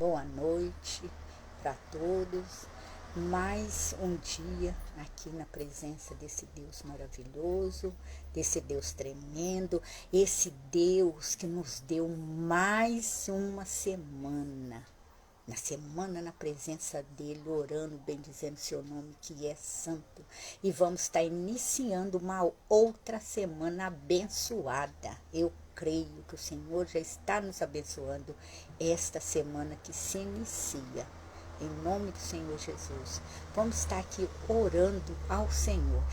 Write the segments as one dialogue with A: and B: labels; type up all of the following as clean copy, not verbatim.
A: boa noite para todos. Mais um dia aqui na presença desse Deus maravilhoso, desse Deus tremendo, esse Deus que nos deu mais uma semana. Na semana na presença dele, orando, bendizendo seu nome que é santo. E vamos estar iniciando uma outra semana abençoada. Eu creio que o Senhor já está nos abençoando esta semana que se inicia. Em nome do Senhor Jesus. Vamos estar aqui orando ao Senhor.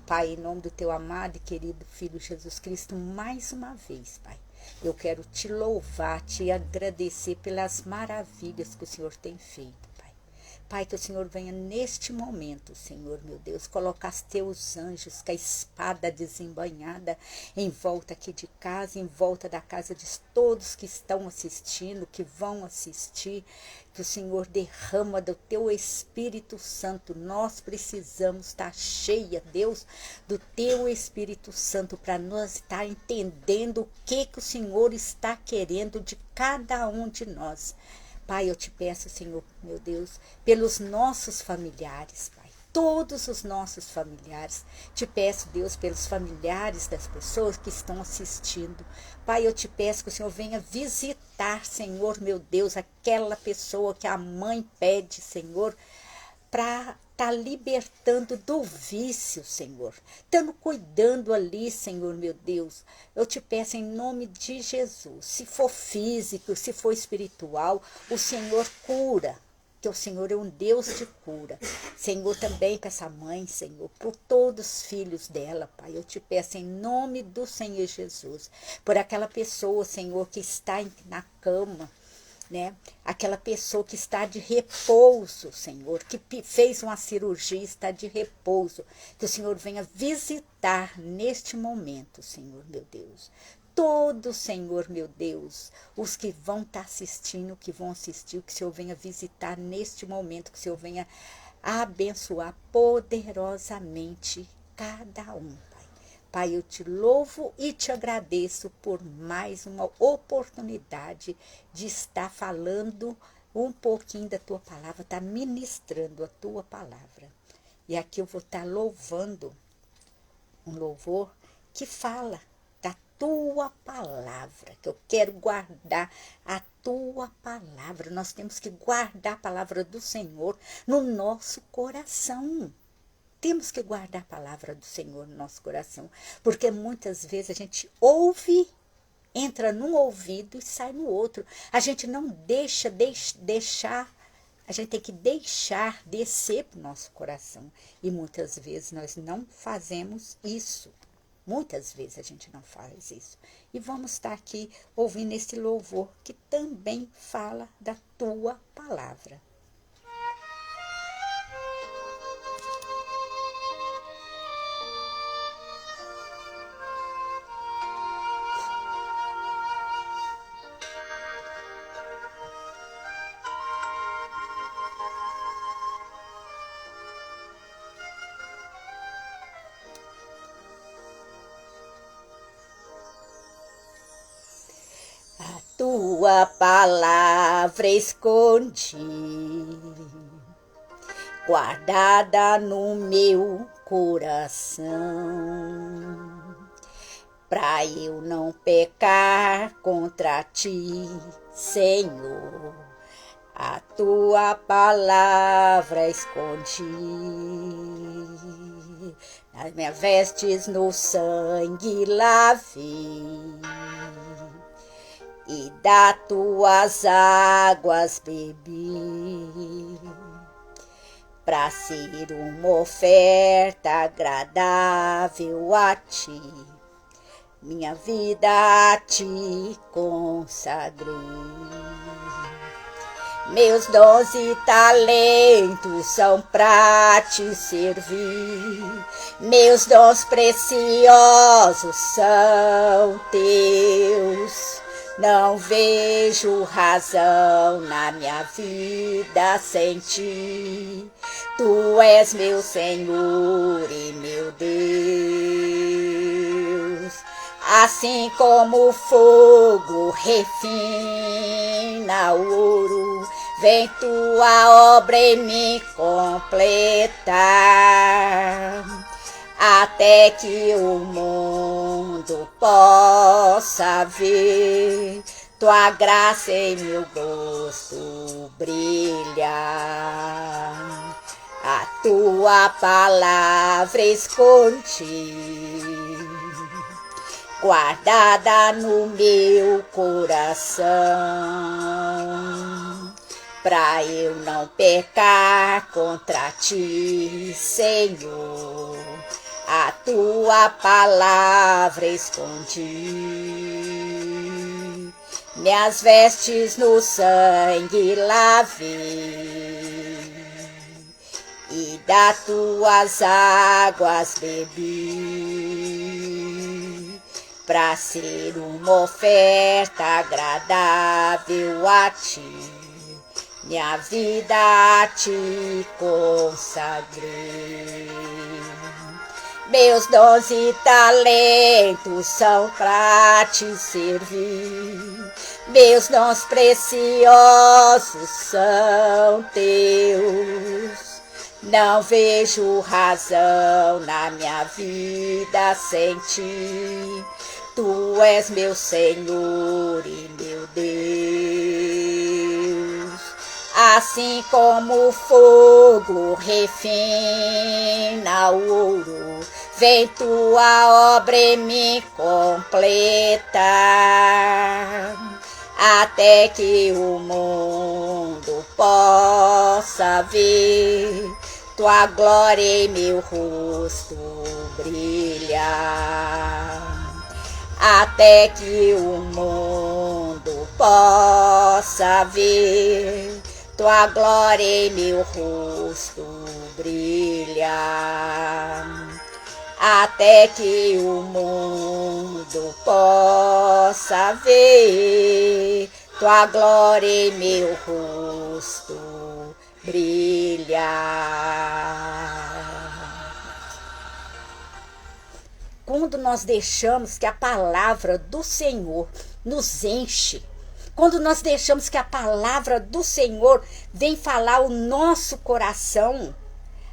A: Pai, em nome do teu amado e querido Filho Jesus Cristo, mais uma vez, Pai. Eu quero te louvar, te agradecer pelas maravilhas que o Senhor tem feito, Pai. Pai, que o Senhor venha neste momento, Senhor, meu Deus, colocar os teus anjos com a espada desembainhada em volta aqui de casa, em volta da casa de todos que estão assistindo, que vão assistir, que o Senhor derrama do teu Espírito Santo. Nós precisamos estar cheia, Deus, do teu Espírito Santo para nós estar entendendo o que o Senhor está querendo de cada um de nós. Pai, eu te peço, Senhor, meu Deus, pelos nossos familiares, Pai. Todos os nossos familiares. Te peço, Deus, pelos familiares das pessoas que estão assistindo. Pai, eu te peço que o Senhor venha visitar, Senhor, meu Deus, aquela pessoa que a mãe pede, Senhor, para estar libertando do vício, Senhor. Estando cuidando ali, Senhor, meu Deus. Eu te peço em nome de Jesus. Se for físico, se for espiritual, o Senhor cura. Que o Senhor é um Deus de cura. Senhor, também para essa mãe, Senhor, por todos os filhos dela, Pai, eu te peço em nome do Senhor Jesus, por aquela pessoa, Senhor, que está na cama, né? Aquela pessoa que está de repouso, Senhor, que fez uma cirurgia, está de repouso, que o Senhor venha visitar neste momento, Senhor, meu Deus. Todos, Senhor, meu Deus, os que vão estar assistindo, que vão assistir, que o Senhor venha visitar neste momento, que o Senhor venha abençoar poderosamente cada um, Pai. Pai, eu te louvo e te agradeço por mais uma oportunidade de estar falando um pouquinho da tua palavra, estar ministrando a tua palavra. E aqui eu vou estar louvando um louvor que fala da tua palavra, que eu quero guardar a tua palavra. Nós temos que guardar a palavra do Senhor no nosso coração. Temos que guardar a palavra do Senhor no nosso coração, porque muitas vezes a gente ouve, entra num ouvido e sai no outro. A gente não deixar, a gente tem que deixar descer para o nosso coração. E muitas vezes nós não fazemos isso. Muitas vezes a gente não faz isso. E vamos estar aqui ouvindo esse louvor que também fala da tua palavra. Tua palavra escondi, guardada no meu coração, pra eu não pecar contra ti, Senhor. A tua palavra escondi, nas minhas vestes no sangue lavei, e das tuas águas bebi, pra ser uma oferta agradável a ti, minha vida a ti consagrei. Meus dons e talentos são pra te servir, meus dons preciosos são teus. Não vejo razão na minha vida sem ti. Tu és meu Senhor e meu Deus. Assim como o fogo refina o ouro, vem tua obra em mim completar, até que o mundo possa ver tua graça em meu rosto brilhar. A tua palavra escondi, guardada no meu coração, pra eu não pecar contra ti, Senhor. A tua palavra escondi, minhas vestes no sangue lavei, e das tuas águas bebi, pra ser uma oferta agradável a ti, minha vida a ti consagrei. Meus dons e talentos são pra te servir, meus dons preciosos são teus. Não vejo razão na minha vida sem ti. Tu és meu Senhor e meu Deus. Assim como o fogo refina o ouro, vem tua obra em mim completar, até que o mundo possa ver tua glória em meu rosto brilhar, até que o mundo possa ver tua glória em meu rosto brilhar, até que o mundo possa ver tua glória em meu rosto brilhar. Quando nós deixamos que a palavra do Senhor nos enche, quando nós deixamos que a palavra do Senhor vem falar o nosso coração,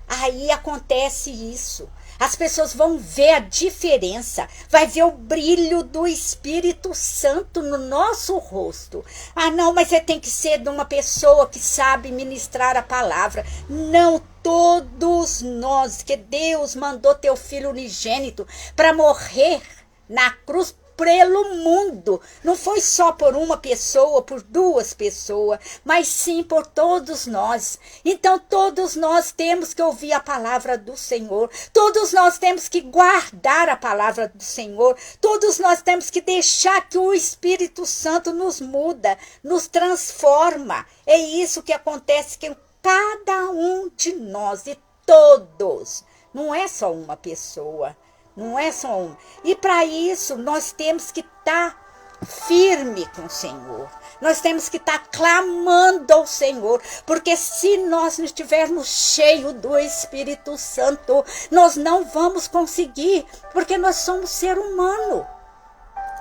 A: aí acontece isso. As pessoas vão ver a diferença, vai ver o brilho do Espírito Santo no nosso rosto. Ah, não, mas você tem que ser de uma pessoa que sabe ministrar a palavra. Não, todos nós, que Deus mandou teu Filho unigênito para morrer na cruz pelo mundo. Não foi só por uma pessoa, por duas pessoas, mas sim por todos nós. Então todos nós temos que ouvir a palavra do Senhor, todos nós temos que guardar a palavra do Senhor, todos nós temos que deixar que o Espírito Santo nos muda, nos transforma. É isso que acontece com cada um de nós, e todos, não é só uma pessoa. Não é só um. E para isso nós temos que estar firme com o Senhor. Nós temos que estar clamando ao Senhor. Porque se nós não estivermos cheios do Espírito Santo, nós não vamos conseguir. Porque nós somos ser humano.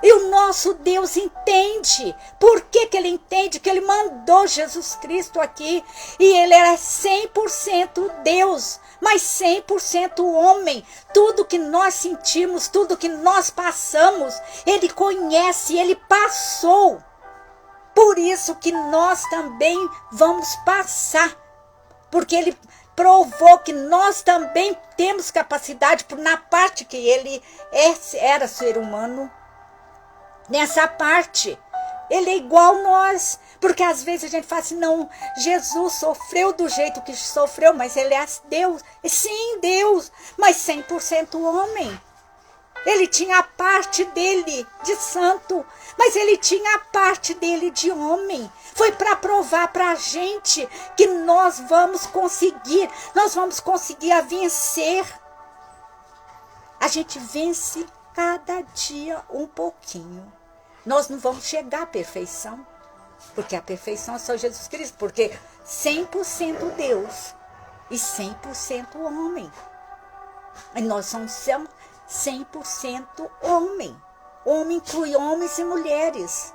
A: E o nosso Deus entende. Por que que ele entende? Que ele mandou Jesus Cristo aqui. E ele era 100% Deus, mas 100% homem. Tudo que nós sentimos, tudo que nós passamos, ele conhece, ele passou. Por isso que nós também vamos passar. Porque ele provou que nós também temos capacidade, na parte que ele era ser humano. Nessa parte, ele é igual nós, porque às vezes a gente fala assim, não, Jesus sofreu do jeito que sofreu, mas ele é Deus, sim, Deus, mas 100% homem. Ele tinha a parte dele de santo, mas ele tinha a parte dele de homem. Foi para provar para a gente que nós vamos conseguir a vencer. A gente vence cada dia um pouquinho. Nós não vamos chegar à perfeição, porque a perfeição é só Jesus Cristo, porque 100% Deus e 100% homem. E nós somos 100% homem. Homem inclui homens e mulheres.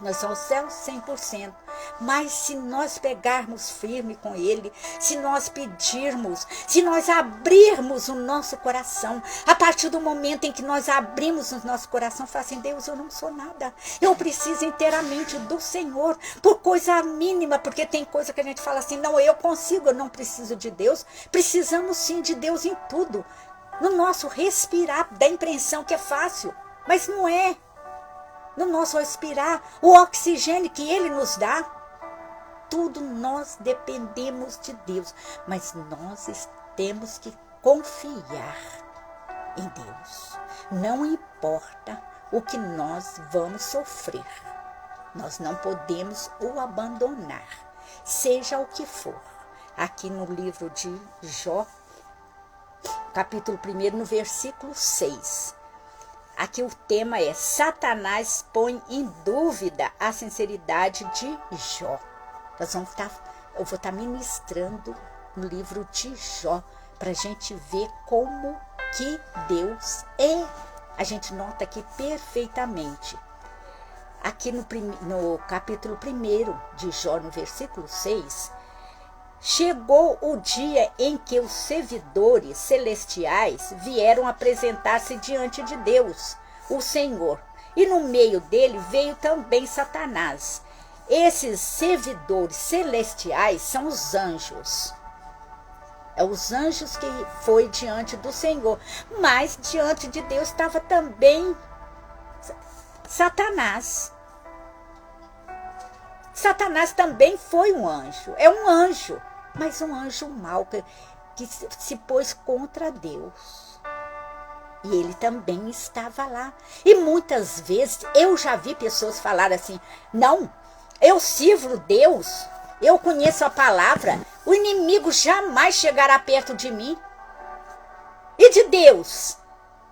A: Nós somos 100%. Mas se nós pegarmos firme com Ele, se nós pedirmos, se nós abrirmos o nosso coração, a partir do momento em que nós abrimos o nosso coração, fala assim, Deus, eu não sou nada. Eu preciso inteiramente do Senhor, por coisa mínima, porque tem coisa que a gente fala assim, não, eu consigo, eu não preciso de Deus. Precisamos sim de Deus em tudo. No nosso respirar, dá a impressão que é fácil, mas não é. No nosso respirar, o oxigênio que Ele nos dá, tudo nós dependemos de Deus, mas nós temos que confiar em Deus. Não importa o que nós vamos sofrer, nós não podemos o abandonar, seja o que for. Aqui no livro de Jó, capítulo 1, no versículo 6. Aqui o tema é Satanás põe em dúvida a sinceridade de Jó. Eu vou estar ministrando no livro de Jó para a gente ver como que Deus é. A gente nota aqui perfeitamente. Aqui no capítulo 1 de Jó, no versículo 6, chegou o dia em que os servidores celestiais vieram apresentar-se diante de Deus, o Senhor, e no meio dele veio também Satanás. Esses servidores celestiais são os anjos. É os anjos que foi diante do Senhor, mas diante de Deus estava também Satanás. Satanás também foi um anjo, é um anjo. Mas um anjo mau que se pôs contra Deus. E ele também estava lá. E muitas vezes eu já vi pessoas falar assim, não, eu sirvo Deus, eu conheço a palavra, o inimigo jamais chegará perto de mim. E de Deus?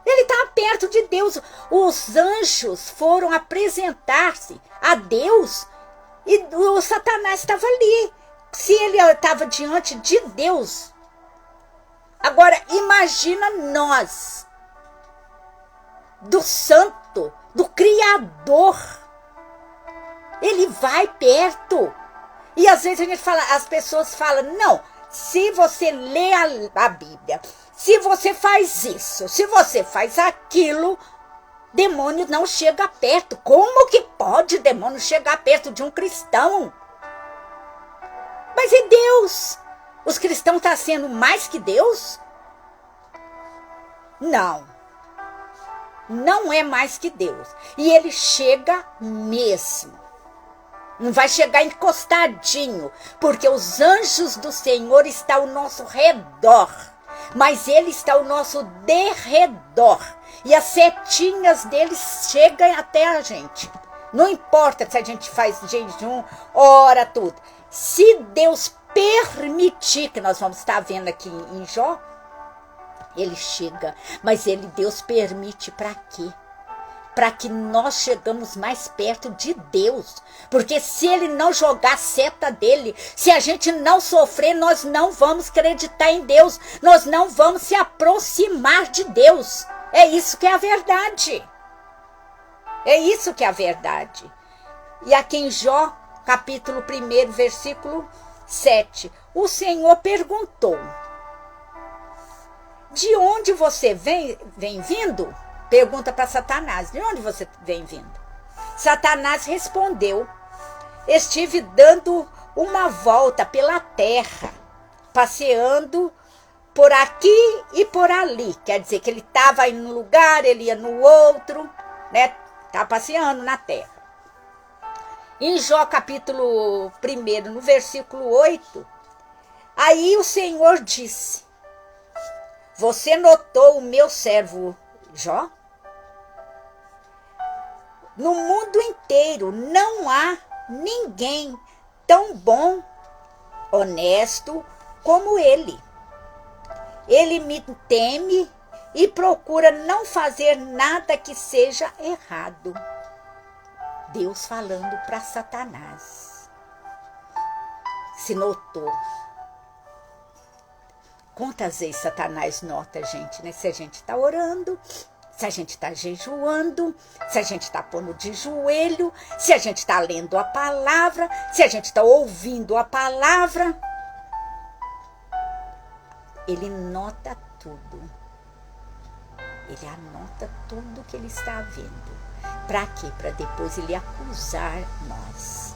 A: Ele está perto de Deus. Os anjos foram apresentar-se a Deus e o Satanás estava ali. Se ele estava diante de Deus, agora imagina nós, do santo, do Criador, ele vai perto. E às vezes a gente fala, as pessoas falam, não, se você lê a Bíblia, se você faz isso, se você faz aquilo, demônio não chega perto. Como que pode demônio chegar perto de um cristão? Mas é Deus. Os cristãos estão sendo mais que Deus? Não. Não é mais que Deus. E ele chega mesmo. Não vai chegar encostadinho, porque os anjos do Senhor estão ao nosso redor. Mas ele está ao nosso derredor. E as setinhas dele chegam até a gente. Não importa se a gente faz jejum, ora, tudo. Se Deus permitir, que nós vamos estar vendo aqui em Jó, ele chega. Mas Deus permite para quê? Para que nós chegamos mais perto de Deus. Porque se ele não jogar a seta dele, se a gente não sofrer, nós não vamos acreditar em Deus. Nós não vamos se aproximar de Deus. É isso que é a verdade. É isso que é a verdade. E aqui em Jó, capítulo 1, versículo 7, o Senhor perguntou, de onde você vem vindo? Pergunta para Satanás, de onde você vem vindo? Satanás respondeu, estive dando uma volta pela terra, passeando por aqui e por ali. Quer dizer que ele estava em um lugar, ele ia no outro, né? Estava passeando na terra. Em Jó capítulo 1, no versículo 8, aí o Senhor disse, você notou o meu servo Jó? No mundo inteiro não há ninguém tão bom, honesto como ele. Ele me teme e procura não fazer nada que seja errado. Deus falando para Satanás. Se notou. Quantas vezes Satanás nota a gente, né? Se a gente está orando, Se a gente está jejuando, se a gente está pondo de joelho, se a gente está lendo a palavra, se a gente está ouvindo a palavra. Ele nota tudo. Ele anota tudo que ele está vendo. Para quê? Para depois ele acusar nós.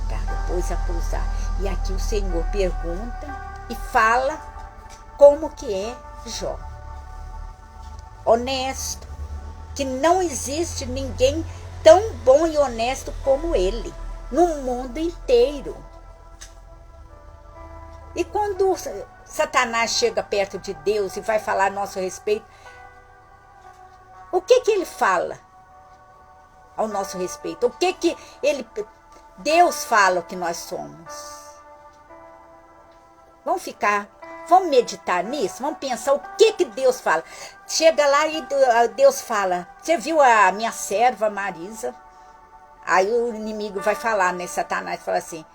A: Para depois acusar. E aqui o Senhor pergunta e fala como que é Jó. Honesto, que não existe ninguém tão bom e honesto como ele, no mundo inteiro. E quando Satanás chega perto de Deus e vai falar a nosso respeito, o que ele fala ao nosso respeito? O que Deus fala o que nós somos? Vamos meditar nisso? Vamos pensar o que Deus fala. Chega lá e Deus fala, você viu a minha serva Marisa? Aí o inimigo vai falar, né? Satanás fala assim,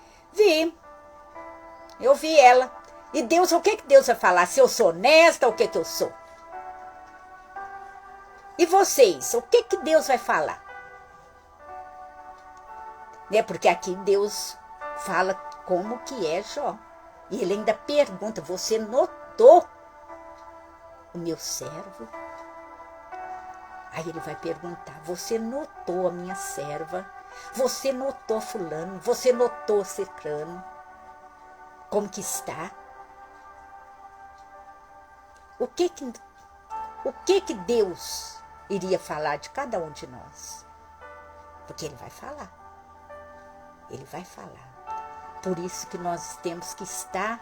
A: eu vi ela. E Deus, o que Deus vai falar? Se eu sou honesta, o que eu sou? E vocês, o que Deus vai falar? Né? Porque aqui Deus fala como que é Jó. E ele ainda pergunta, você notou o meu servo? Aí ele vai perguntar, você notou a minha serva? Você notou fulano? Você notou ciclano? Como que está? O que Deus iria falar de cada um de nós? Porque ele vai falar. Ele vai falar. Por isso que nós temos que estar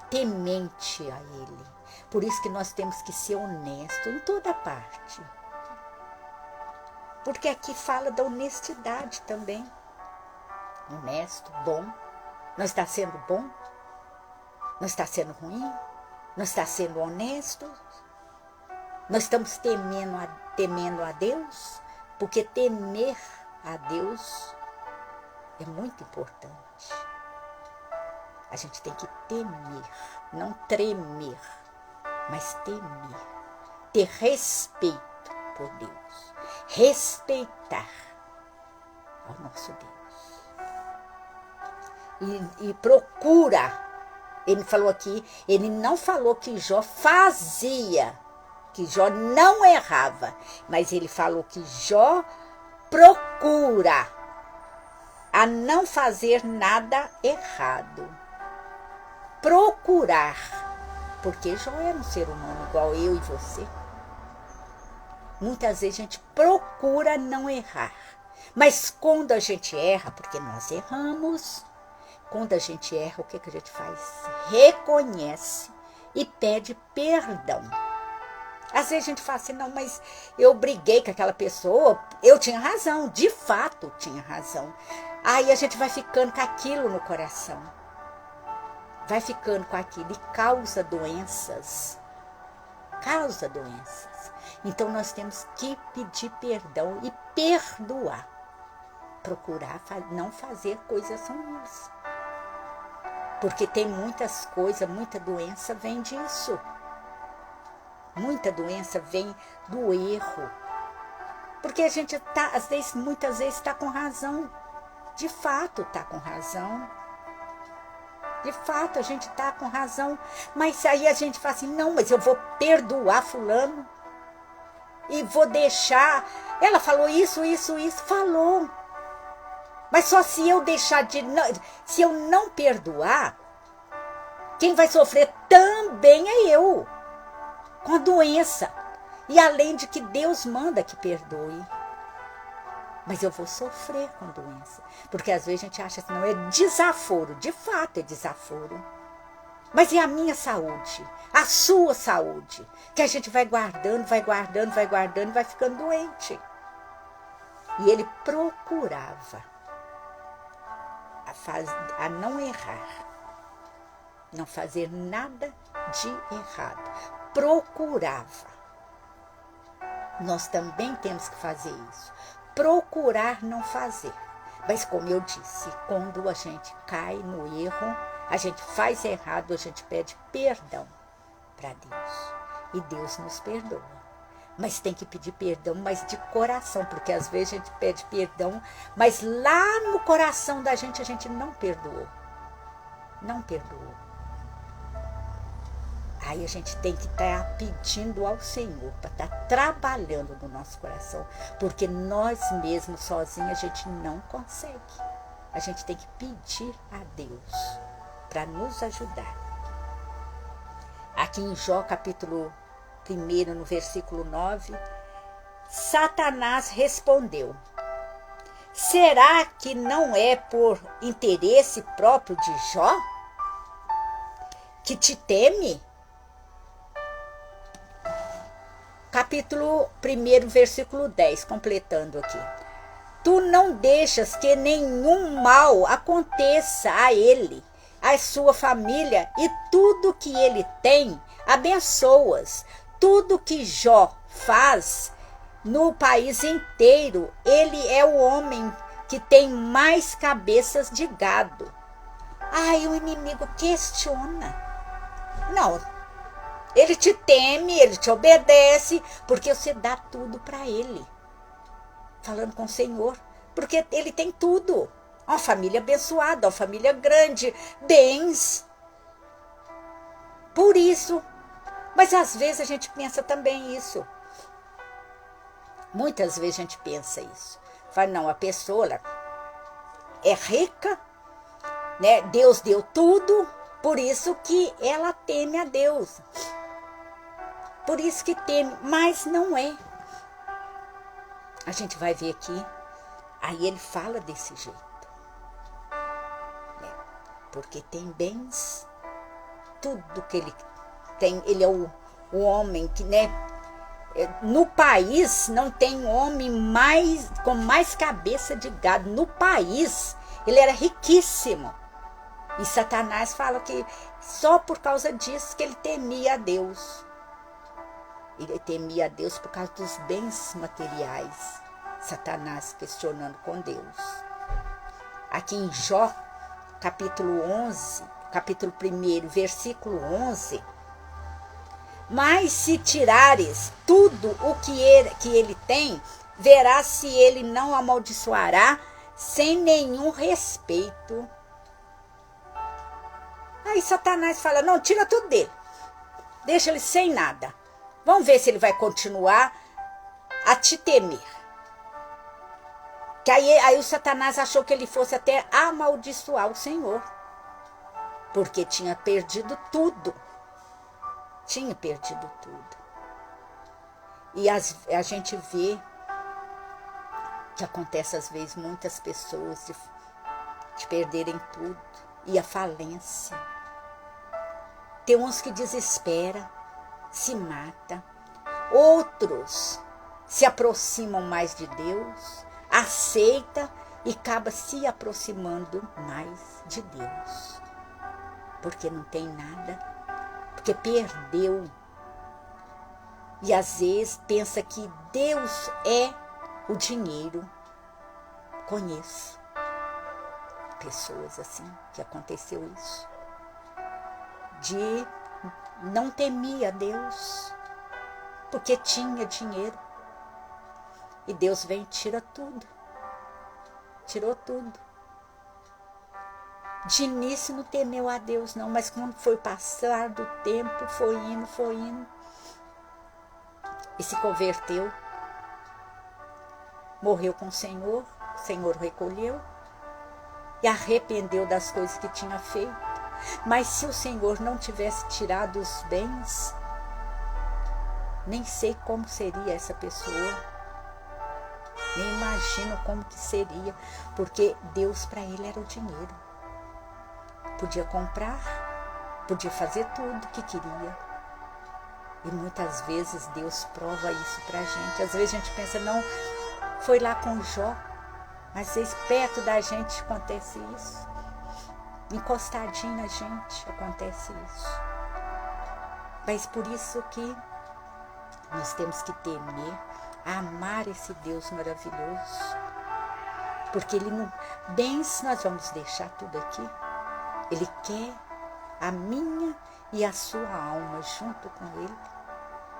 A: temente a ele. Por isso que nós temos que ser honesto em toda parte. Porque aqui fala da honestidade também. Honesto, bom. Não está sendo bom? Não está sendo ruim? Não está sendo honesto? Nós estamos temendo a Deus? Porque temer a Deus é muito importante. A gente tem que temer, não tremer, mas temer. Ter respeito por Deus. Respeitar ao nosso Deus. E procura. Ele falou aqui, ele não falou que Jó fazia, que Jó não errava, mas ele falou que Jó procura a não fazer nada errado. Procurar, porque Jó era um ser humano igual eu e você. Muitas vezes a gente procura não errar, mas quando a gente erra, porque nós erramos, quando a gente erra, o que a gente faz? Reconhece e pede perdão. Às vezes a gente fala assim, não, mas eu briguei com aquela pessoa, eu tinha razão, de fato tinha razão. Aí a gente vai ficando com aquilo no coração. Vai ficando com aquilo e causa doenças. Causa doenças. Então nós temos que pedir perdão e perdoar. Procurar não fazer coisas ruins. Porque tem muitas coisas, muita doença vem disso. Muita doença vem do erro. Porque a gente muitas vezes está com razão. De fato está com razão. De fato a gente está com razão. Mas aí a gente fala assim, não, mas eu vou perdoar fulano. E vou deixar. Ela falou isso, falou. Mas só se eu deixar se eu não perdoar, quem vai sofrer também é eu. Com a doença. E além de que Deus manda que perdoe. Mas eu vou sofrer com a doença. Porque às vezes a gente acha que não é desaforo. De fato é desaforo. Mas é a minha saúde. A sua saúde. Que a gente vai guardando e vai ficando doente. E ele procurava a não errar. Não fazer nada de errado. Procurava. Nós também temos que fazer isso. Procurar não fazer. Mas como eu disse, quando a gente cai no erro, a gente faz errado, a gente pede perdão para Deus. e Deus nos perdoa. Mas tem que pedir perdão, mas de coração, porque às vezes a gente pede perdão, mas lá no coração da gente a gente não perdoou. Não perdoou. Aí a gente tem que estar pedindo ao Senhor para estar trabalhando no nosso coração, porque nós mesmos sozinhos a gente não consegue. A gente tem que pedir a Deus para nos ajudar. Aqui em Jó, capítulo 1, no versículo 9, Satanás respondeu: será que não é por interesse próprio de Jó que te teme? Capítulo 1, versículo 10, completando aqui. Tu não deixas que nenhum mal aconteça a ele, a sua família, e tudo que ele tem, abençoas. Tudo que Jó faz no país inteiro, ele é o homem que tem mais cabeças de gado. Aí o inimigo questiona. Não, ele te teme, ele te obedece, porque você dá tudo para ele. Falando com o Senhor, porque ele tem tudo. Uma família abençoada, uma família grande, bens. Por isso, mas às vezes a gente pensa também isso. Muitas vezes a gente pensa isso. Fala, não, a pessoa é rica, né? Deus deu tudo, por isso que ela teme a Deus. Por isso que teme, mas não é. A gente vai ver aqui, aí ele fala desse jeito. Né? Porque tem bens, tudo que ele tem, ele é o homem que, né? No país não tem homem com mais cabeça de gado. No país, ele era riquíssimo. E Satanás fala que só por causa disso que ele temia a Deus. Ele temia a Deus por causa dos bens materiais. Satanás questionando com Deus. Aqui em Jó, capítulo 11, capítulo 1, versículo 11. Mas se tirares tudo o que ele tem, verás se ele não amaldiçoará sem nenhum respeito. Aí Satanás fala, não, tira tudo dele. Deixa ele sem nada. Vamos ver se ele vai continuar a te temer. Que aí o Satanás achou que ele fosse até amaldiçoar o Senhor. Porque tinha perdido tudo. Tinha perdido tudo. E a gente vê que acontece às vezes muitas pessoas de perderem tudo. E a falência. Tem uns que desesperam, se mata. Outros se aproximam mais de Deus, aceita e acaba se aproximando mais de Deus. Porque não tem nada, porque perdeu. E às vezes pensa que Deus é o dinheiro. Conheço pessoas assim, que aconteceu isso. De não temia a Deus, porque tinha dinheiro. E Deus vem e tira tudo. Tirou tudo. De início não temeu a Deus não, mas quando foi passar do tempo, foi indo. E se converteu. Morreu com o Senhor recolheu. E arrependeu das coisas que tinha feito. Mas se o Senhor não tivesse tirado os bens, nem sei como seria essa pessoa. Nem imagino como que seria. Porque Deus para ele era o dinheiro. Podia comprar, podia fazer tudo que queria. E muitas vezes Deus prova isso pra gente. Às vezes a gente pensa, não, foi lá com Jó. Mas às vezes perto da gente acontece isso. Encostadinho na gente acontece isso. Mas por isso que nós temos que temer, amar esse Deus maravilhoso. Porque ele não... Bens nós vamos deixar tudo aqui. Ele quer a minha e a sua alma junto com ele.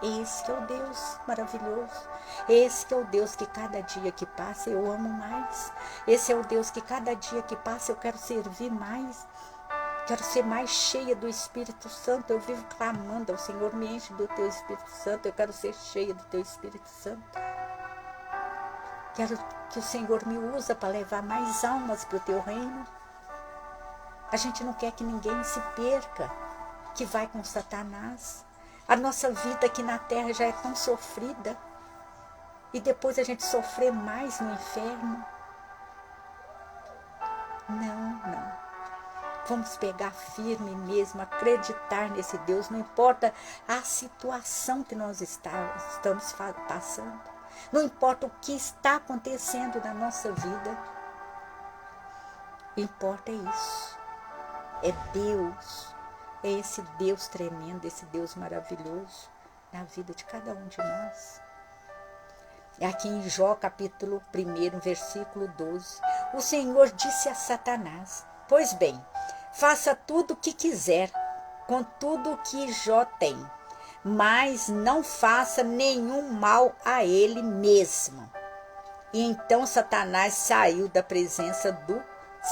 A: Esse que é o Deus maravilhoso. Esse que é o Deus que cada dia que passa eu amo mais. Esse é o Deus que cada dia que passa eu quero servir mais. Quero ser mais cheia do Espírito Santo. Eu vivo clamando ao Senhor, me enche do teu Espírito Santo. Eu quero ser cheia do teu Espírito Santo. Quero que o Senhor me usa para levar mais almas para o teu reino. A gente não quer que ninguém se perca, que vai com Satanás. A nossa vida aqui na terra já é tão sofrida. E depois a gente sofrer mais no inferno. Não. Vamos pegar firme mesmo, acreditar nesse Deus. Não importa a situação que nós estamos passando. Não importa o que está acontecendo na nossa vida. O que importa é isso. É Deus. É esse Deus tremendo, esse Deus maravilhoso na vida de cada um de nós. É aqui em Jó, capítulo 1, versículo 12. O Senhor disse a Satanás: pois bem, faça tudo o que quiser com tudo o que Jó tem, mas não faça nenhum mal a ele mesmo. E então Satanás saiu da presença do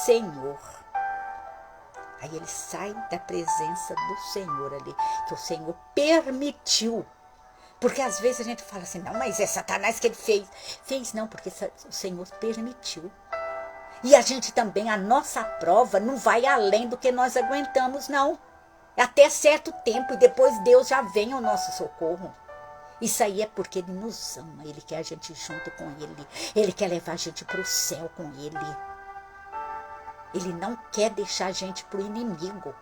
A: Senhor. Aí ele sai da presença do Senhor ali, que o Senhor permitiu. Porque às vezes a gente fala assim, não, mas é Satanás que ele fez. Fez não, porque o Senhor permitiu. E a gente também, a nossa prova não vai além do que nós aguentamos, não. Até certo tempo, e depois Deus já vem ao nosso socorro. Isso aí é porque Ele nos ama, Ele quer a gente junto com Ele. Ele quer levar a gente para o céu com Ele. Ele não quer deixar a gente para o inimigo.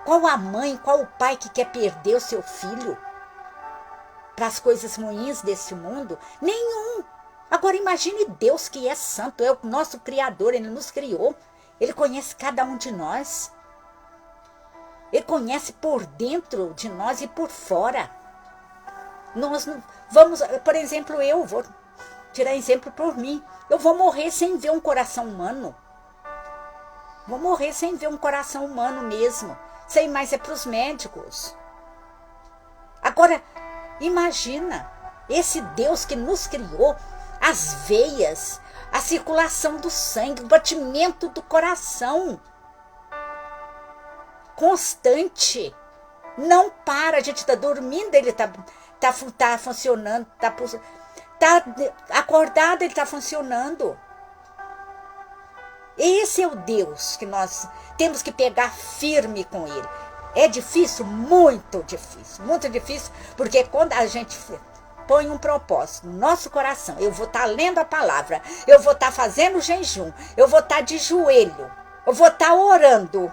A: Qual a mãe, qual o pai que quer perder o seu filho para as coisas ruins desse mundo? Nenhum. Agora imagine Deus que é santo, é o nosso Criador, Ele nos criou. Ele conhece cada um de nós. Ele conhece por dentro de nós e por fora. Nós não vamos, por exemplo, eu vou tirar exemplo por mim. Eu vou morrer sem ver um coração humano. Vou morrer sem ver um coração humano mesmo. Sei mais é para os médicos. Agora, imagina, esse Deus que nos criou, as veias, a circulação do sangue, o batimento do coração. Constante. Não para, a gente está dormindo, ele está funcionando, está acordado, ele está funcionando. Esse é o Deus que nós temos que pegar firme com Ele. É difícil? Muito difícil, porque quando a gente põe um propósito no nosso coração, eu vou estar lendo a palavra, eu vou estar fazendo jejum, eu vou estar de joelho, eu vou estar orando.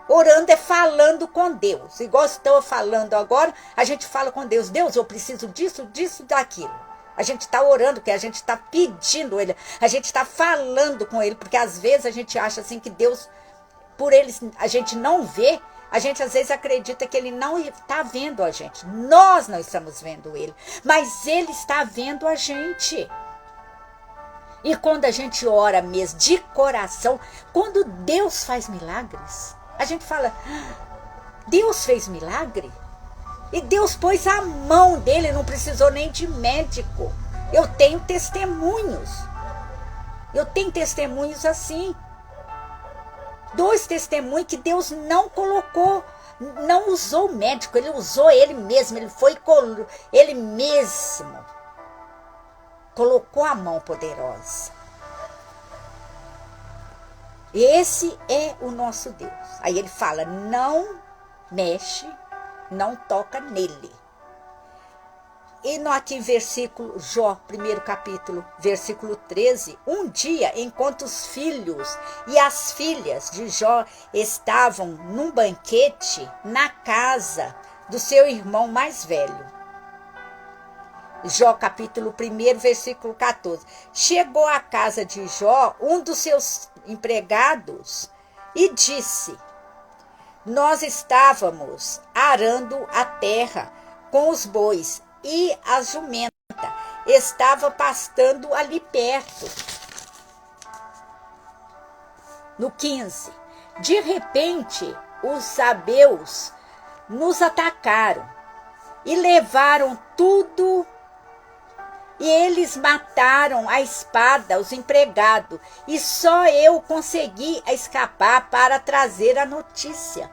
A: Orando é falando com Deus. Igual estou falando agora, a gente fala com Deus. Deus, eu preciso disso, daquilo. A gente está orando, que a gente está pedindo Ele. A gente está falando com Ele. Porque às vezes a gente acha assim que Deus, por Ele, a gente não vê. A gente às vezes acredita que Ele não está vendo a gente. Nós não estamos vendo Ele. Mas Ele está vendo a gente. E quando a gente ora mesmo de coração, quando Deus faz milagres, a gente fala, Deus fez milagre? E Deus pôs a mão dele, não precisou nem de médico. Eu tenho testemunhos. Eu tenho testemunhos assim. 2 testemunhos que Deus não colocou, não usou médico, Ele usou Ele mesmo. Ele mesmo colocou a mão poderosa. Esse é o nosso Deus. Aí ele fala, não mexe, não toca nele. E no aqui versículo, Jó, 1º capítulo, versículo 13, um dia, enquanto os filhos e as filhas de Jó estavam num banquete na casa do seu irmão mais velho. Jó, capítulo 1, versículo 14. Chegou à casa de Jó um dos seus empregados e disse, nós estávamos arando a terra com os bois e a jumenta estava pastando ali perto. No 15, de repente os sabeus nos atacaram e levaram tudo. E eles mataram à espada os empregados. E só eu consegui escapar para trazer a notícia.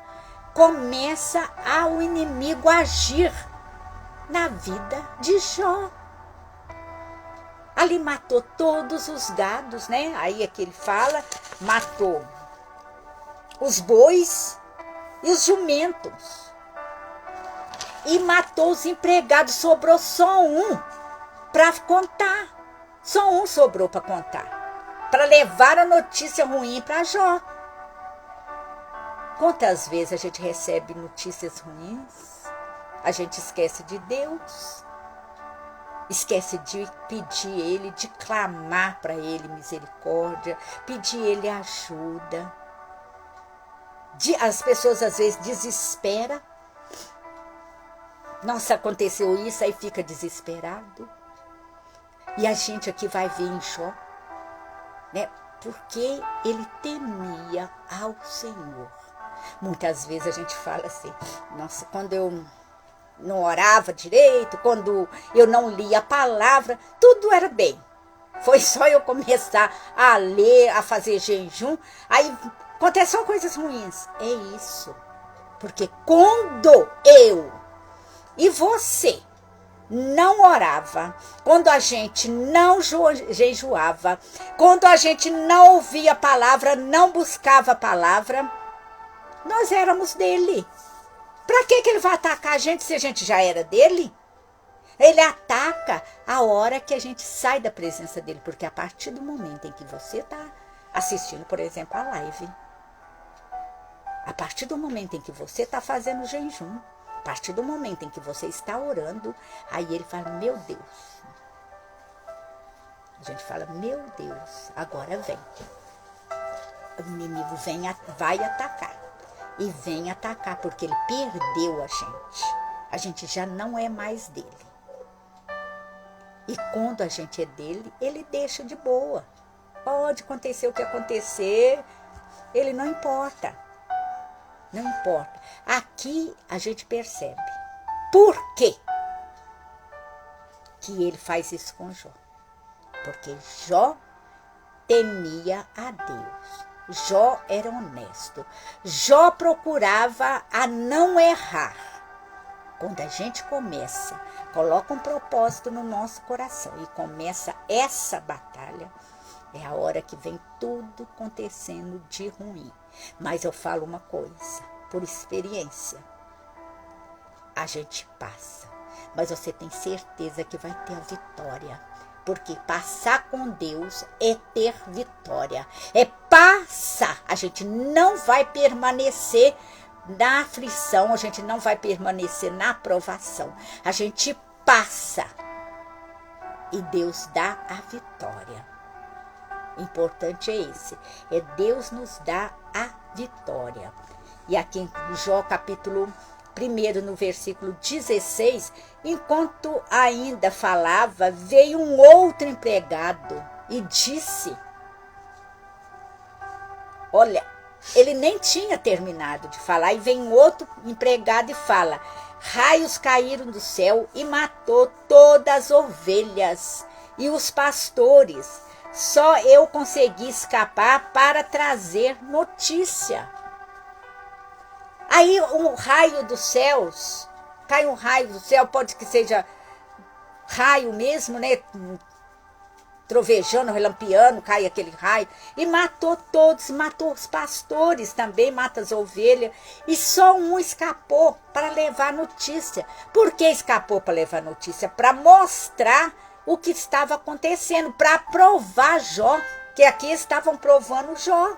A: Começa o inimigo a agir na vida de Jó. Ali matou todos os gados, né? Aí é que ele fala, matou os bois e os jumentos. E matou os empregados, sobrou só um para contar. Só um sobrou para contar. Para levar a notícia ruim para Jó. Quantas vezes a gente recebe notícias ruins? A gente esquece de Deus. Esquece de pedir Ele, de clamar para Ele misericórdia, pedir Ele ajuda. As pessoas às vezes desesperam. Nossa, aconteceu isso, aí fica desesperado. E a gente aqui vai ver em Jó, né? Porque ele temia ao Senhor. Muitas vezes a gente fala assim, nossa, quando eu não orava direito, quando eu não lia a palavra, tudo era bem. Foi só eu começar a ler, a fazer jejum, aí aconteceram coisas ruins. É isso. Porque quando eu e você não orava, quando a gente não jejuava, quando a gente não ouvia a palavra, não buscava a palavra, nós éramos dele. Para que ele vai atacar a gente se a gente já era dele? Ele ataca a hora que a gente sai da presença dele, porque a partir do momento em que você está assistindo, por exemplo, a live, a partir do momento em que você está fazendo jejum, a partir do momento em que você está orando, aí ele fala, meu Deus. A gente fala, meu Deus, agora vem. O inimigo vai atacar. E vem atacar, porque ele perdeu a gente. A gente já não é mais dele. E quando a gente é dele, ele deixa de boa. Pode acontecer o que acontecer, ele não importa. Não importa. Aqui a gente percebe. Por quê que ele faz isso com Jó? Porque Jó temia a Deus. Jó era honesto. Jó procurava a não errar. Quando a gente coloca um propósito no nosso coração e começa essa batalha, é a hora que vem tudo acontecendo de ruim. Mas eu falo uma coisa, por experiência, a gente passa. Mas você tem certeza que vai ter a vitória. Porque passar com Deus é ter vitória. É passar. A gente não vai permanecer na aflição. A gente não vai permanecer na provação. A gente passa. E Deus dá a vitória. O importante é esse. É Deus nos dá a vitória. E aqui em Jó capítulo 1, no versículo 16, enquanto ainda falava, veio um outro empregado e disse, olha, ele nem tinha terminado de falar, e vem outro empregado e fala, raios caíram do céu e matou todas as ovelhas e os pastores. Só eu consegui escapar para trazer notícia. Aí um raio dos céus, cai um raio do céu, pode que seja raio mesmo, né? Trovejando, relampeando, cai aquele raio. E matou todos, matou os pastores também, mata as ovelhas. E só um escapou para levar notícia. Por que escapou para levar notícia? Para mostrar o que estava acontecendo, para provar Jó, que aqui estavam provando Jó.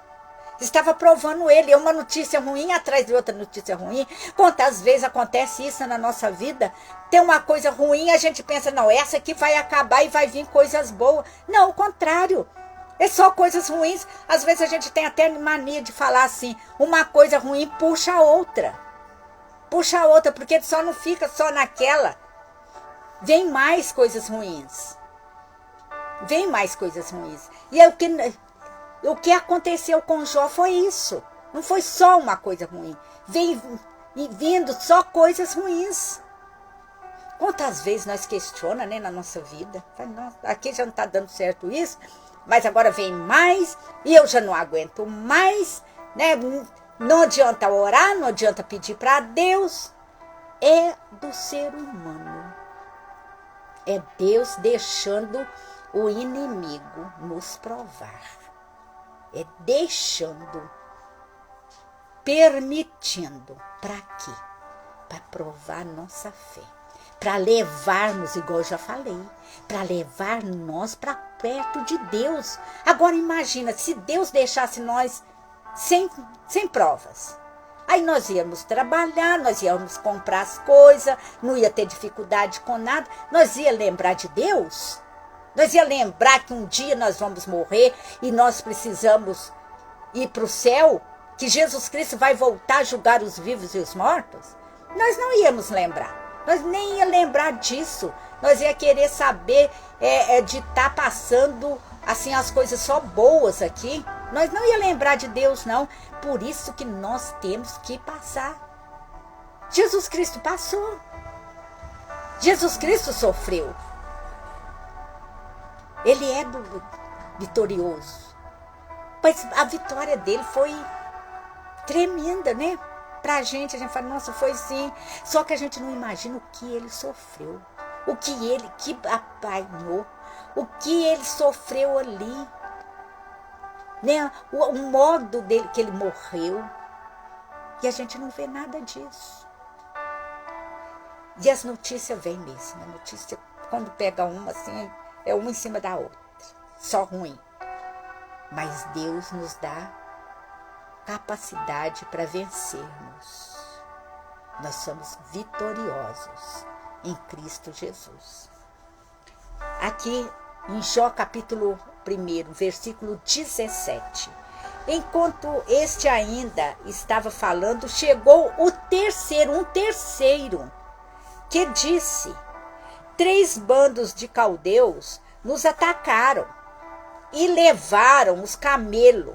A: Estava provando ele, é uma notícia ruim atrás de outra notícia ruim. Quantas vezes acontece isso na nossa vida? Tem uma coisa ruim, a gente pensa, não, essa aqui vai acabar e vai vir coisas boas. Não, o contrário. É só coisas ruins. Às vezes a gente tem até mania de falar assim, uma coisa ruim puxa a outra. Puxa a outra, porque só não fica só naquela. Vem mais coisas ruins. Vem mais coisas ruins. E é o que aconteceu com Jó foi isso. Não foi só uma coisa ruim. Vem vindo só coisas ruins. Quantas vezes nós questionamos, né, na nossa vida? Fala, nossa, aqui já não está dando certo isso, mas agora vem mais e eu já não aguento mais, né? Não adianta orar, não adianta pedir para Deus. É do ser humano. É Deus deixando o inimigo nos provar. É deixando, permitindo. Para quê? Para provar nossa fé. Para levarmos, igual eu já falei, para levar nós para perto de Deus. Agora imagina, se Deus deixasse nós sem provas. Aí nós íamos trabalhar, nós íamos comprar as coisas, não ia ter dificuldade com nada. Nós ia lembrar de Deus? Nós ia lembrar que um dia nós vamos morrer e nós precisamos ir para o céu? Que Jesus Cristo vai voltar a julgar os vivos e os mortos? Nós não íamos lembrar. Nós nem ia lembrar disso. Nós ia querer saber de estar passando assim as coisas só boas aqui. Nós não ia lembrar de Deus, não. Por isso que nós temos que passar. Jesus Cristo passou. Jesus Cristo sofreu. Ele é vitorioso. Mas a vitória dele foi tremenda, né? Pra gente, a gente fala, nossa, foi sim. Só que a gente não imagina o que ele sofreu. O que ele apanhou. O que ele sofreu ali. Né? O modo dele que ele morreu. E a gente não vê nada disso. E as notícias vêm mesmo. A notícia, quando pega uma assim, é uma em cima da outra. Só ruim. Mas Deus nos dá capacidade para vencermos. Nós somos vitoriosos em Cristo Jesus. Aqui em Jó capítulo 1, versículo 17. Enquanto este ainda estava falando, chegou um terceiro, que disse: 3 bandos de caldeus nos atacaram e levaram os camelos.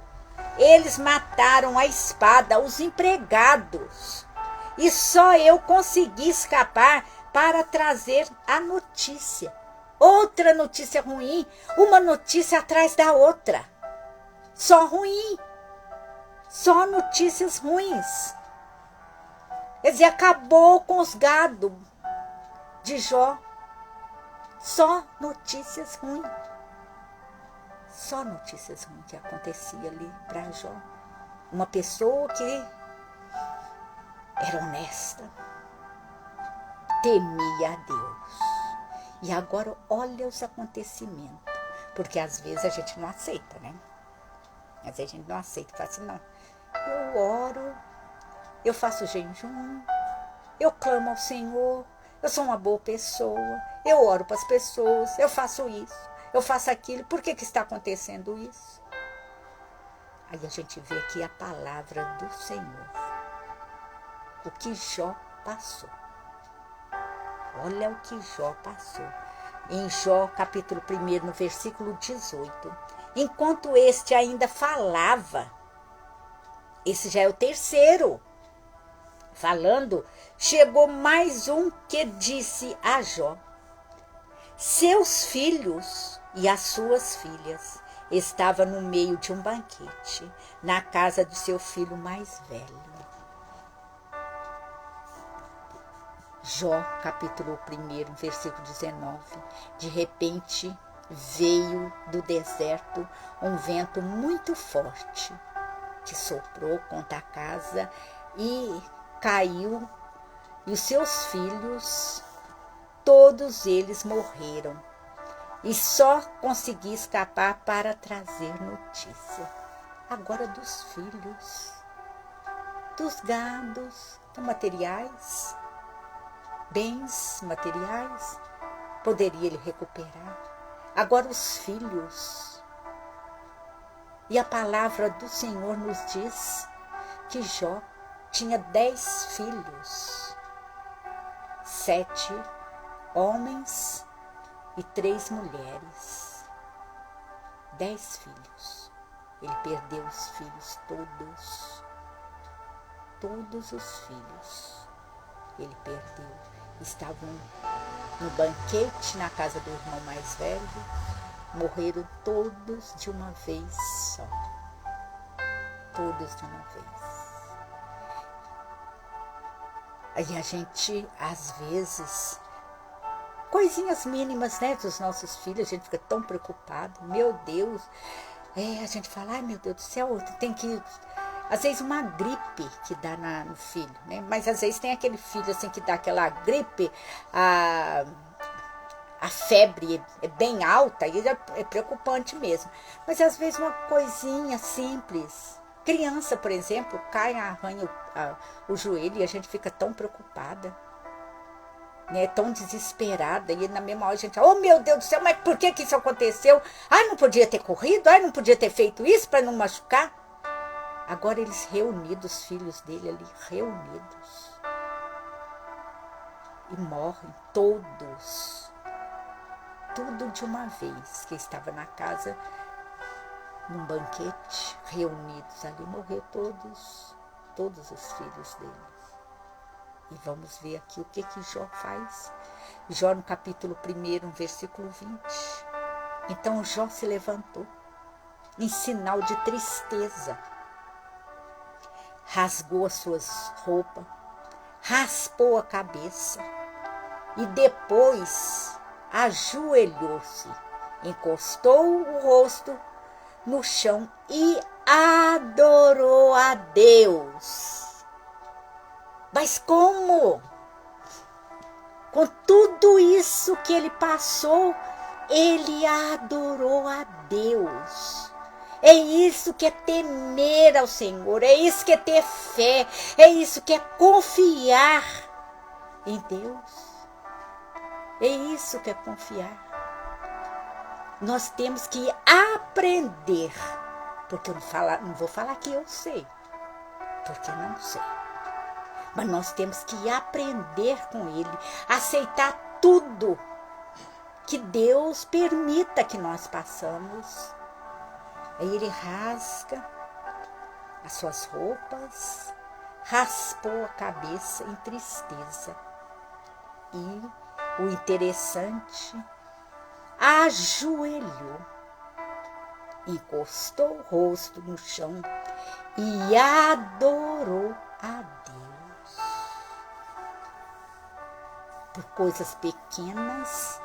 A: Eles mataram a espada os empregados. E só eu consegui escapar para trazer a notícia. Outra notícia ruim, uma notícia atrás da outra. Só ruim. Só notícias ruins. Quer dizer, acabou com os gados de Jó. Só notícias ruins. Só notícias ruins que acontecia ali para Jó. Uma pessoa que era honesta, temia a Deus. E agora olha os acontecimentos. Porque às vezes a gente não aceita, né? Às vezes a gente não aceita. Fala assim, não, eu oro, eu faço jejum, eu clamo ao Senhor, eu sou uma boa pessoa, eu oro para as pessoas, eu faço isso, eu faço aquilo. Por que está acontecendo isso? Aí a gente vê aqui a palavra do Senhor. O que Jó passou. Olha o que Jó passou. Em Jó, capítulo 1, no versículo 18. Enquanto este ainda falava, esse já é o terceiro, falando, chegou mais um que disse a Jó: seus filhos e as suas filhas estavam no meio de um banquete, na casa de seu filho mais velho. Jó, capítulo 1, versículo 19. De repente veio do deserto um vento muito forte, que soprou contra a casa e caiu, e os seus filhos, todos eles morreram. E só consegui escapar para trazer notícia. Agora dos filhos, dos gados, dos materiais, bens materiais, poderia ele recuperar. Agora os filhos. E a palavra do Senhor nos diz que Jó tinha 10 filhos, 7 homens e 3 mulheres. 10 filhos. Ele perdeu os filhos todos os filhos. Ele perdeu. Estavam no banquete na casa do irmão mais velho, morreram todos de uma vez só. Todos de uma vez. Aí a gente, às vezes, coisinhas mínimas, né, dos nossos filhos, a gente fica tão preocupado, meu Deus. A gente fala, ai meu Deus do céu, tem que... Às vezes uma gripe que dá no filho, né? Mas às vezes tem aquele filho assim que dá aquela gripe, a febre é bem alta e é preocupante mesmo. Mas às vezes uma coisinha simples. Criança, por exemplo, cai, arranha o joelho e a gente fica tão preocupada, né? Tão desesperada. E na mesma hora a gente, oh meu Deus do céu, mas por que isso aconteceu? Não podia ter corrido, não podia ter feito isso para não machucar. Agora eles reunidos, os filhos dele ali, reunidos. E morrem todos. Tudo de uma vez, que estava na casa, num banquete, reunidos ali, morreu todos os filhos deles. E vamos ver aqui o que Jó faz. Jó no capítulo 1, versículo 20. Então Jó se levantou, em sinal de tristeza, rasgou as suas roupas, raspou a cabeça e depois ajoelhou-se, encostou o rosto no chão e adorou a Deus. Mas como? Com tudo isso que ele passou, ele adorou a Deus. É isso que é temer ao Senhor, é isso que é ter fé, é isso que é confiar em Deus. É isso que é confiar. Nós temos que aprender, porque eu não vou falar que eu sei, porque não sei. Mas nós temos que aprender com Ele, aceitar tudo que Deus permita que nós passamos. Aí ele rasga as suas roupas, raspou a cabeça em tristeza. E o interessante, ajoelhou, encostou o rosto no chão e adorou a Deus. Por coisas pequenas,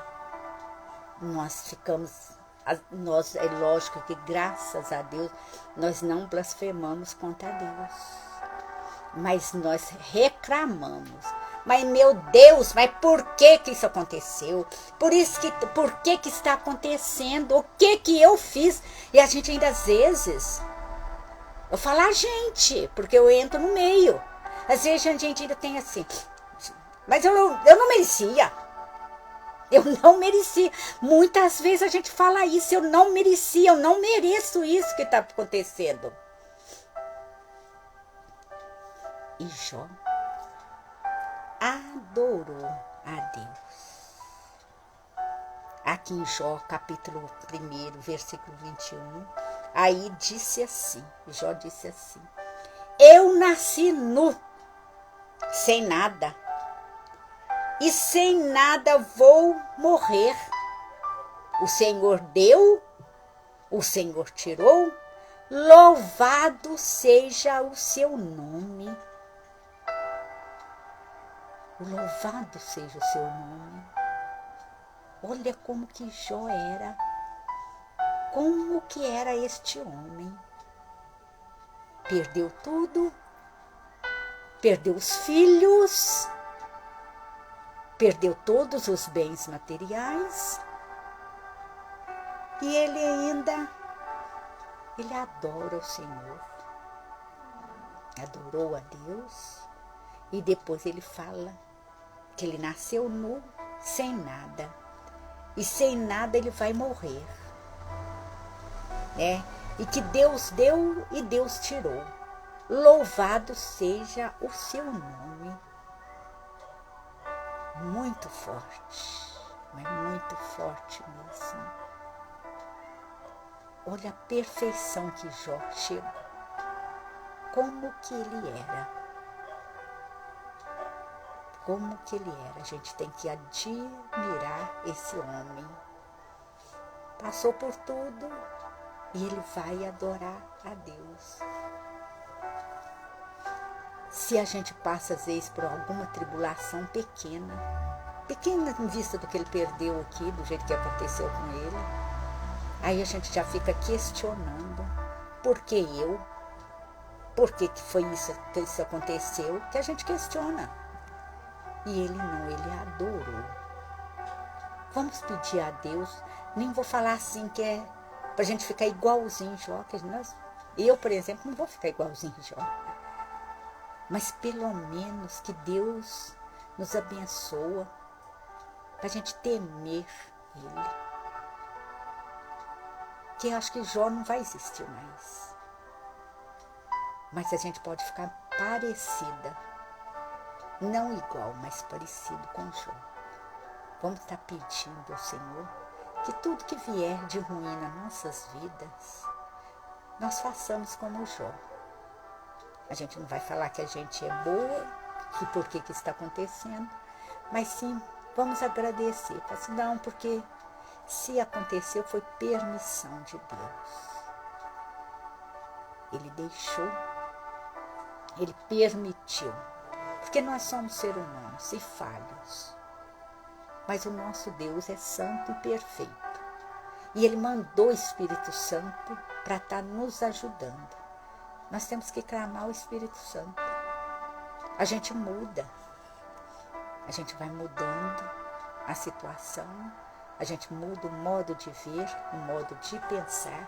A: é lógico que graças a Deus nós não blasfemamos contra Deus, mas nós reclamamos. Mas meu Deus, mas por que isso aconteceu? Por que está acontecendo? O que eu fiz? E a gente ainda às vezes, eu falo a gente, porque eu entro no meio. Às vezes a gente ainda tem assim, mas eu não merecia. Eu não merecia. Muitas vezes a gente fala isso, eu não merecia, eu não mereço isso que está acontecendo. E Jó adorou a Deus. Aqui em Jó, capítulo 1, versículo 21, aí disse assim, Jó disse assim, eu nasci nu, sem nada, e sem nada vou morrer. O Senhor deu, o Senhor tirou, louvado seja o seu nome. Louvado seja o seu nome. Olha como que Jó era, como que era este homem. Perdeu tudo, perdeu os filhos, perdeu todos os bens materiais e ele adora o Senhor, adorou a Deus e depois ele fala que ele nasceu nu, sem nada, e sem nada ele vai morrer, né? E que Deus deu e Deus tirou, louvado seja o seu nome. Muito forte, mas muito forte mesmo. Olha a perfeição que Jó chegou, como que ele era. como que ele era. A gente tem que admirar esse homem. Passou por tudo e ele vai adorar a Deus. Se a gente passa às vezes por alguma tribulação pequena em vista do que ele perdeu aqui, do jeito que aconteceu com ele, aí a gente já fica questionando, por que eu? Por que foi isso que isso aconteceu? Que a gente questiona. E ele não, ele adorou. Vamos pedir a Deus, nem vou falar assim que é pra gente ficar igualzinho Jó, que eu, por exemplo, não vou ficar igualzinho Jó. Mas pelo menos que Deus nos abençoa para a gente temer ele. Que eu acho que Jó não vai existir mais. Mas a gente pode ficar parecida. Não igual, mas parecido com Jó. Vamos estar pedindo ao Senhor que tudo que vier de ruim nas nossas vidas, nós façamos como Jó. A gente não vai falar que a gente é boa, que por que está acontecendo, mas sim, vamos agradecer. Assim, não, porque se aconteceu foi permissão de Deus. Ele deixou, ele permitiu. Porque nós somos seres humanos e falhos. Mas o nosso Deus é santo e perfeito. E ele mandou o Espírito Santo para estar nos ajudando. Nós temos que clamar o Espírito Santo. A gente muda. A gente vai mudando a situação. A gente muda o modo de ver, o modo de pensar.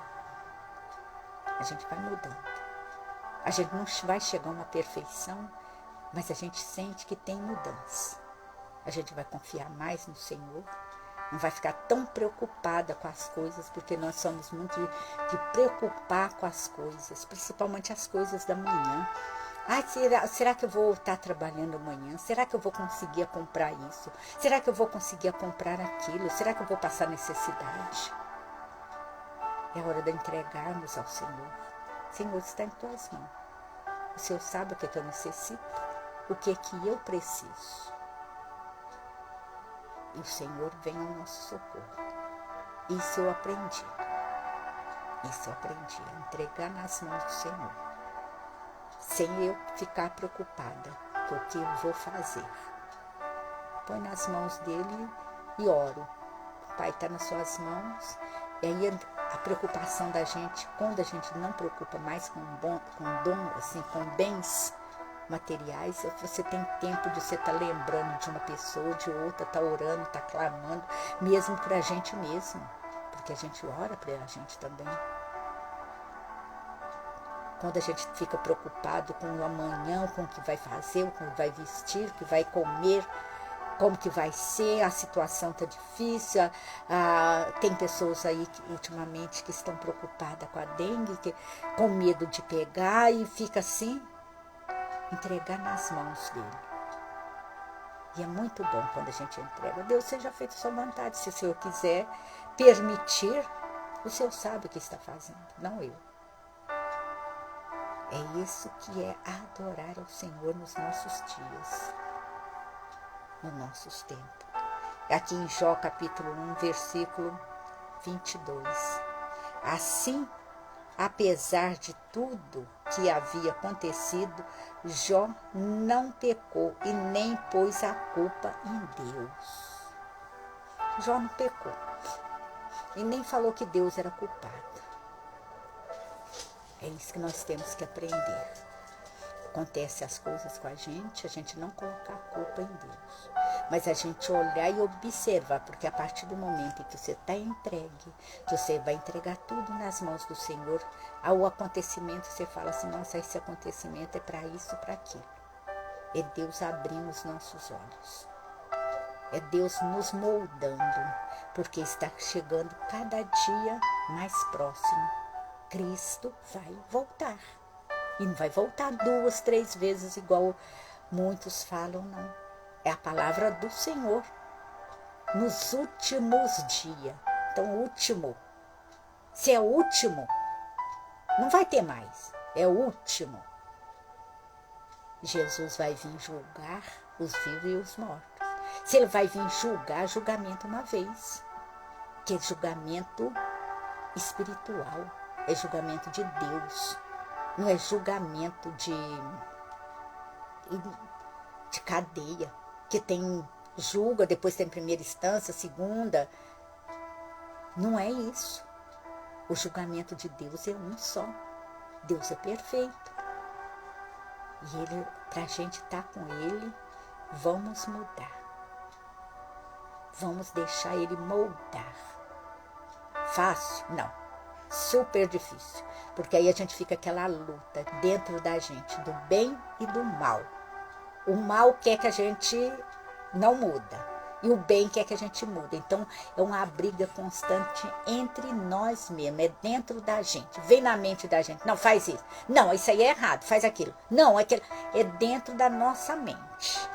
A: A gente vai mudando. A gente não vai chegar a uma perfeição, mas a gente sente que tem mudança. A gente vai confiar mais no Senhor. Não vai ficar tão preocupada com as coisas, porque nós somos muito de preocupar com as coisas, principalmente as coisas da manhã. Será que eu vou estar trabalhando amanhã? Será que eu vou conseguir comprar isso? Será que eu vou conseguir comprar aquilo? Será que eu vou passar necessidade? É hora de entregarmos ao Senhor. Senhor, está em tuas mãos. O Senhor sabe o que eu necessito, o que eu preciso. E o Senhor vem ao nosso socorro. Isso eu aprendi. Isso eu aprendi, a entregar nas mãos do Senhor. Sem eu ficar preocupada com o que eu vou fazer. Põe nas mãos dele e oro. O Pai está nas suas mãos. E aí a preocupação da gente, quando a gente não preocupa mais com bens materiais, você tem tempo de você estar lembrando de uma pessoa, de outra, estar orando, estar clamando, mesmo para a gente mesmo, porque a gente ora para a gente também. Quando a gente fica preocupado com o amanhã, com o que vai fazer, com o que vai vestir, o que vai comer, como que vai ser, a situação está difícil, tem pessoas aí que, ultimamente que estão preocupadas com a dengue, com medo de pegar e fica assim, entregar nas mãos dele. E é muito bom quando a gente entrega. Deus, seja feito a sua vontade. Se o Senhor quiser permitir, o Senhor sabe o que está fazendo, não eu. É isso que é adorar ao Senhor nos nossos dias, nos nossos tempos. Aqui em Jó capítulo 1, versículo 22. Assim, apesar de tudo que havia acontecido, Jó não pecou e nem pôs a culpa em Deus. Jó não pecou e nem falou que Deus era culpado. É isso que nós temos que aprender. Acontece as coisas com a gente não colocar a culpa em Deus. Mas a gente olhar e observar, porque a partir do momento em que você está entregue, que você vai entregar tudo nas mãos do Senhor, ao acontecimento você fala assim, nossa, esse acontecimento é para isso, para aquilo. É Deus abrindo os nossos olhos. É Deus nos moldando, porque está chegando cada dia mais próximo. Cristo vai voltar. E não vai voltar 2, 3 vezes igual muitos falam, não. É a palavra do Senhor. Nos últimos dias. Então, último. Se é último, não vai ter mais. É o último. Jesus vai vir julgar os vivos e os mortos. Se ele vai vir julgar, julgamento uma vez, que é julgamento espiritual, é julgamento de Deus, não é julgamento de cadeia, que tem julga, depois tem primeira instância, segunda. Não é isso. O julgamento de Deus é um só. Deus é perfeito. E ele, para a gente estar com ele, vamos mudar. Vamos deixar ele moldar. Fácil? Não. Super difícil. Porque aí a gente fica aquela luta dentro da gente, do bem e do mal. O mal quer que a gente não muda. E o bem quer que a gente mude. Então, é uma briga constante entre nós mesmos. É dentro da gente. Vem na mente da gente. Não, faz isso. Não, isso aí é errado. Faz aquilo. Não, aquilo. É dentro da nossa mente.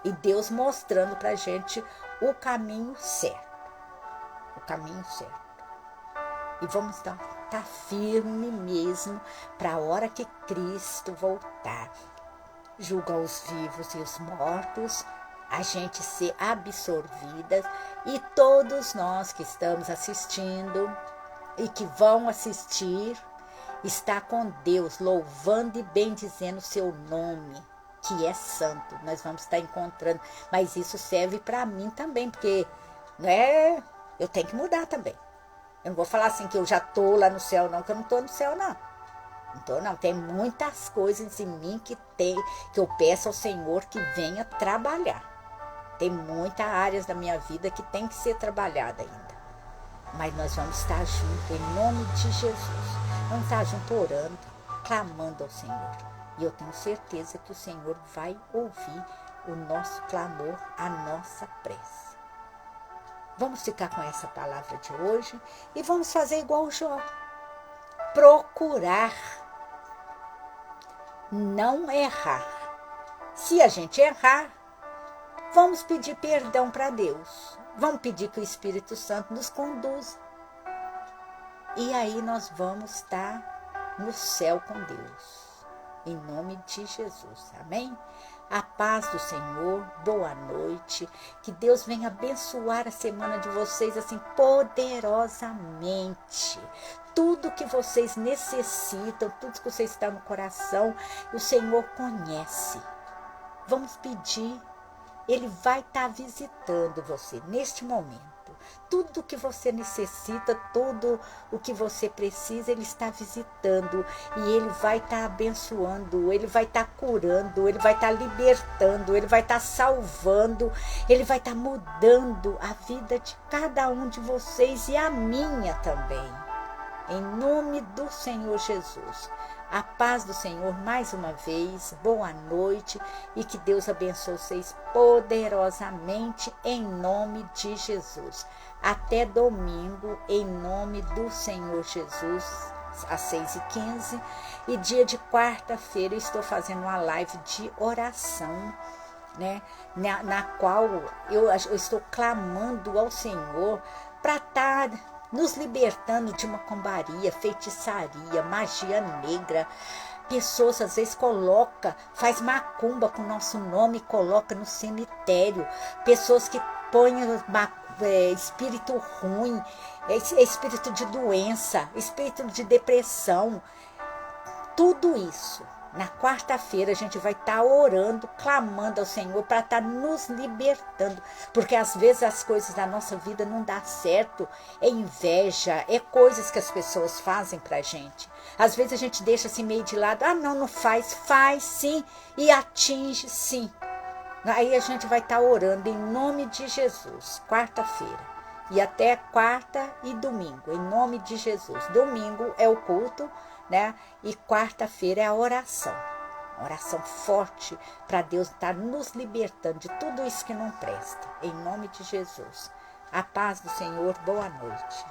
A: E Deus mostrando pra gente o caminho certo. O caminho certo. E vamos estar firme mesmo para a hora que Cristo voltar. Julgar os vivos e os mortos, a gente ser absorvidas, e todos nós que estamos assistindo e que vão assistir, está com Deus, louvando e bendizendo o seu nome, que é santo. Nós vamos estar encontrando, mas isso serve para mim também, porque né, eu tenho que mudar também. Eu não vou falar assim que eu já estou lá no céu, não, que eu não estou no céu, não. Então, não, tem muitas coisas em mim que eu peço ao Senhor que venha trabalhar. Tem muitas áreas da minha vida que tem que ser trabalhada ainda. Mas nós vamos estar juntos, em nome de Jesus. Vamos estar juntos orando, clamando ao Senhor. E eu tenho certeza que o Senhor vai ouvir o nosso clamor, a nossa prece. Vamos ficar com essa palavra de hoje e vamos fazer igual o Jó. Procurar não errar. Se a gente errar, vamos pedir perdão para Deus. Vamos pedir que o Espírito Santo nos conduza. E aí nós vamos estar no céu com Deus. Em nome de Jesus. Amém? A paz do Senhor, boa noite. Que Deus venha abençoar a semana de vocês assim poderosamente. Tudo que vocês necessitam, tudo que vocês estão no coração, o Senhor conhece. Vamos pedir. Ele vai estar visitando você neste momento. Tudo o que você necessita, tudo o que você precisa, Ele está visitando. E Ele vai estar abençoando, Ele vai estar curando, Ele vai estar libertando, Ele vai estar salvando, Ele vai estar mudando a vida de cada um de vocês e a minha também. Em nome do Senhor Jesus. A paz do Senhor mais uma vez, boa noite e que Deus abençoe vocês poderosamente em nome de Jesus. Até domingo, em nome do Senhor Jesus, às 6h15. E dia de quarta-feira eu estou fazendo uma live de oração, né? Na qual eu estou clamando ao Senhor para estar nos libertando de macumbaria, feitiçaria, magia negra. Pessoas às vezes faz macumba com o nosso nome e coloca no cemitério. Pessoas que põem espírito ruim, espírito de doença, espírito de depressão. Tudo isso. Na quarta-feira a gente vai estar orando, clamando ao Senhor para estar nos libertando. Porque às vezes as coisas da nossa vida não dão certo. É inveja, é coisas que as pessoas fazem para a gente. Às vezes a gente deixa assim meio de lado. Ah, não faz. Faz sim e atinge sim. Aí a gente vai estar orando em nome de Jesus, quarta-feira. E até quarta e domingo, em nome de Jesus. Domingo é o culto, né? E quarta-feira é a oração. Oração forte para Deus estar nos libertando de tudo isso que não presta. Em nome de Jesus. A paz do Senhor, boa noite.